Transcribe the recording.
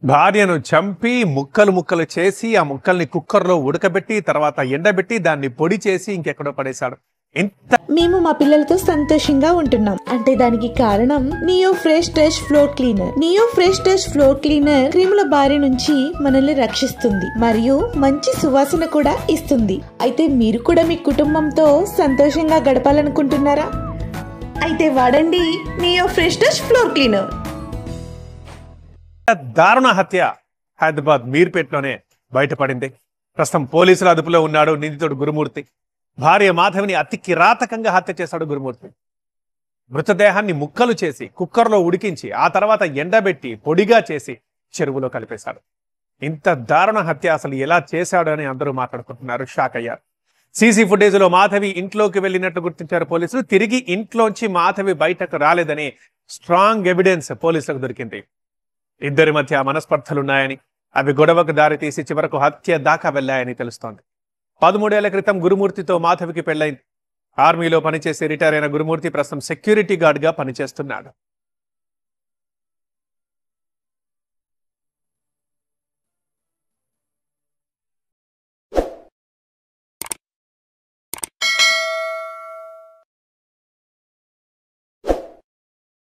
భార్యను చంపి ముక్కలు ముక్కలు చేసి ఆ ముక్కల్ని కుక్కర్లో ఉడకబెట్టి తర్వాత ఎండబెట్టి దాన్ని పొడి చేసి ఇంకెక్కడో పడేశాడు. మేము మా పిల్లలతో సంతోషంగా ఉంటున్నాం అంటే దానికి కారణం Neo fresh touch floor cleaner. Neo fresh touch floor cleaner క్రిముల బారి నుంచి మనల్ని రక్షిస్తుంది మరియు మంచి సువాసన కూడా ఇస్తుంది. అయితే మీరు కూడా మీ కుటుంబంతో సంతోషంగా గడపాలనుకుంటున్నారా? అయితే వాడండి neo fresh touch floor cleaner. దారుణ హత్య హైదరాబాద్ మీర్పేటలోనే బయటపడింది. ప్రస్తుతం పోలీసుల అదుపులో ఉన్నాడు నిందితుడు గురుమూర్తి. భార్య మాధవిని అతి కిరాతకంగా హత్య చేశాడు గురుమూర్తి. మృతదేహాన్ని ముక్కలు చేసి కుక్కర్లో ఉడికించి ఆ తర్వాత ఎండబెట్టి పొడిగా చేసి చెరువులో కలిపేశాడు. ఇంత దారుణ హత్య అసలు ఎలా చేశాడు అని అందరూ మాట్లాడుకుంటున్నారు, షాక్ అయ్యారు. సీసీ ఫుటేజ్లో మాధవి ఇంట్లోకి వెళ్ళినట్లు గుర్తించారు పోలీసులు. తిరిగి ఇంట్లోంచి మాధవి బయటకు రాలేదని స్ట్రాంగ్ ఎవిడెన్స్ పోలీసులకు దొరికింది. ఇద్దరి మధ్య మనస్పర్ధలున్నాయని, అవి గొడవకు దారితీసి చివరకు హత్య దాకా వెళ్లాయని తెలుస్తోంది. 13 ఏళ్ల క్రితం గురుమూర్తితో మాధవికి పెళ్లైంది. ఆర్మీలో పనిచేసి రిటైర్ అయిన గురుమూర్తి ప్రస్తుతం సెక్యూరిటీ గార్డ్ గా పనిచేస్తున్నాడు.